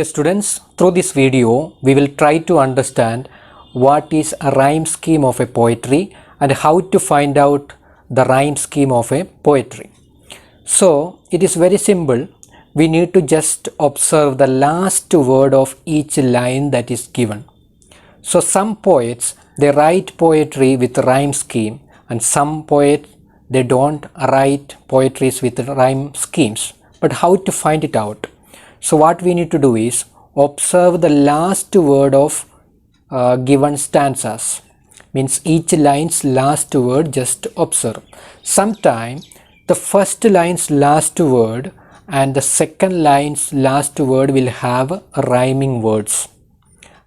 Dear students, through this video we will try to understand what is a rhyme scheme of a poetry and how to find out the rhyme scheme of a poetry. So it is very simple. We need to just observe the last word of each line that is given. So some poets, they write poetry with rhyme scheme, and some poets, they don't write poetries with rhyme schemes. But how to find it out? So what we need to do is observe the last word of given stanzas. Means each line's last word, just observe. Sometimes the first line's last word and the second line's last word will have rhyming words.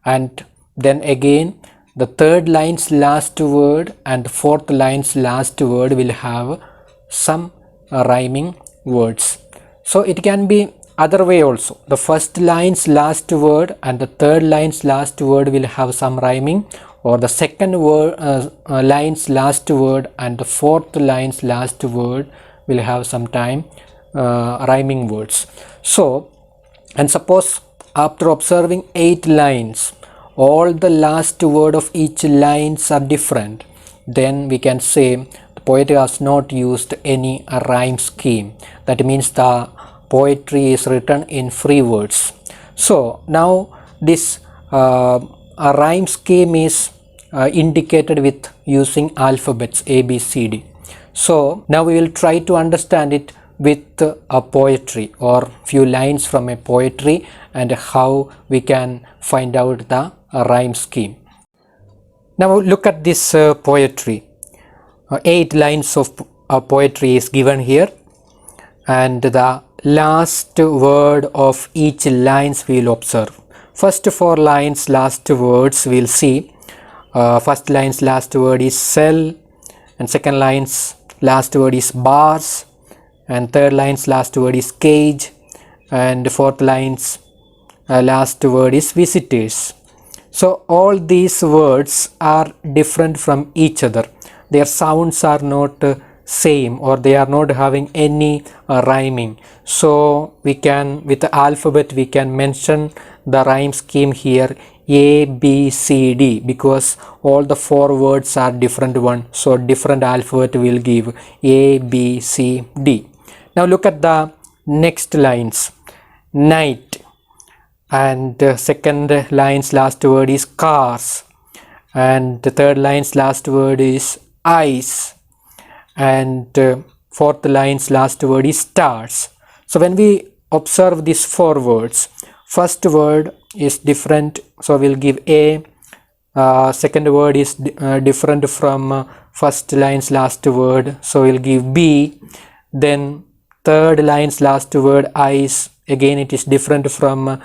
And then again the third line's last word and the fourth line's last word will have some rhyming words. So it can be other way also. The first line's last word and the third line's last word will have some rhyming, or the second line's last word and the fourth line's last word will have sometime rhyming words. So, and suppose after observing 8 lines, all the last word of each lines are different, then we can say the poet has not used any rhyme scheme. That means the poetry is written in free words. So now this rhyme scheme is indicated with using alphabets A, B, C, D. So now we will try to understand it with a poetry or few lines from a poetry and how we can find out the rhyme scheme. Now look at this poetry. 8 lines of poetry is given here, and the last word of each lines we will observe. First 4 lines last words we will see. First line's last word is cell, and second line's last word is bars, and third line's last word is cage, and fourth line's last word is visitors. So all these words are different from each other. Their sounds are not same, or they are not having any rhyming. So we can, with the alphabet, we can mention the rhyme scheme here A, B, C, D, because all the 4 words are different one. So different alphabet will give A, B, C, D. Now look at the next lines. Night, and second line's last word is cars, and the third line's last word is ice, and fourth line's last word is stars. So when we observe these 4 words, first word is different, so we'll give A. Second word is different from first line's last word, so we'll give B. Then third line's last word ice, again it is different from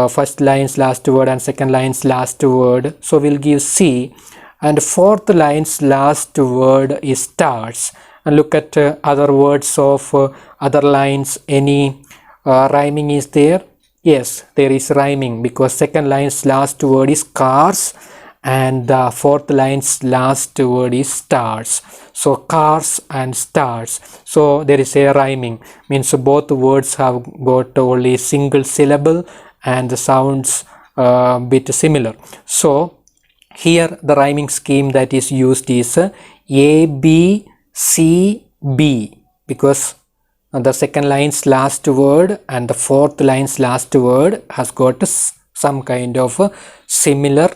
first line's last word and second line's last word, so we'll give C. And fourth line's last word is stars. And look at other words of other lines. Any rhyming is there? Yes, there is rhyming, because second line's last word is cars and the fourth line's last word is stars. So cars and stars, so there is a rhyming, means both words have got only single syllable and the sounds bit similar. So here the rhyming scheme that is used is A, B, C, B, because the second line's last word and the fourth line's last word has got some kind of similar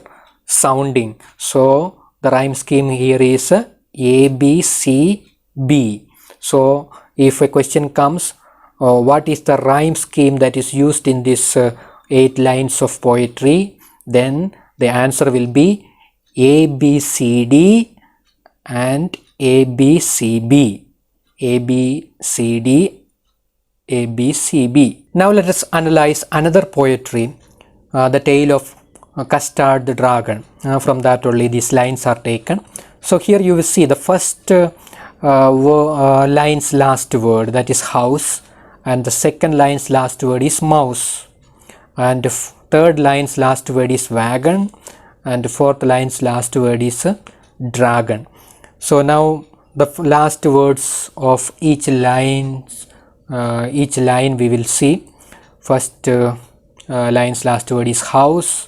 sounding. So the rhyme scheme here is A, B, C, B. So if a question comes, what is the rhyme scheme that is used in this 8 lines of poetry, then the answer will be A, B, C, D and A, B, C, B. A, B, C, D, A, B, C, B. Now let us analyze another poetry, The Tale of Custard the Dragon. From that only these lines are taken. So here you will see the first line's last word, that is house, and the second line's last word is mouse, and third line's last word is wagon, and fourth line's last word is dragon. So now the last words of each line we will see. First line's last word is house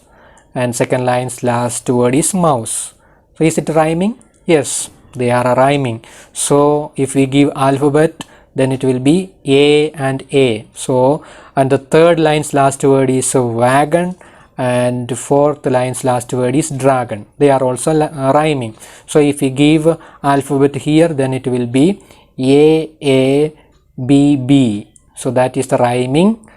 and second line's last word is mouse. So is it rhyming? Yes, they are rhyming. So if we give alphabet, then it will be A and A. So and the third line's last word is wagon and fourth line's last word is dragon. They are also rhyming. So if we give alphabet here, then it will be A B B. So that is the rhyming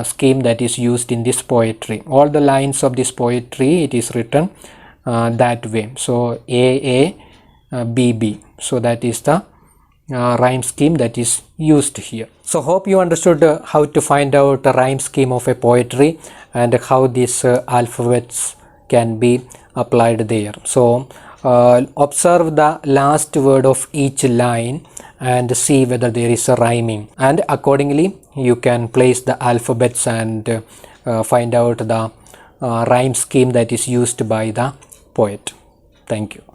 scheme that is used in this poetry. All the lines of this poetry, it is written that way. So A B B. So that is the rhyme scheme that is used here. So hope you understood how to find out the rhyme scheme of a poetry and how these alphabets can be applied there. So observe the last word of each line and see whether there is a rhyming, and accordingly you can place the alphabets and find out the rhyme scheme that is used by the poet. Thank you.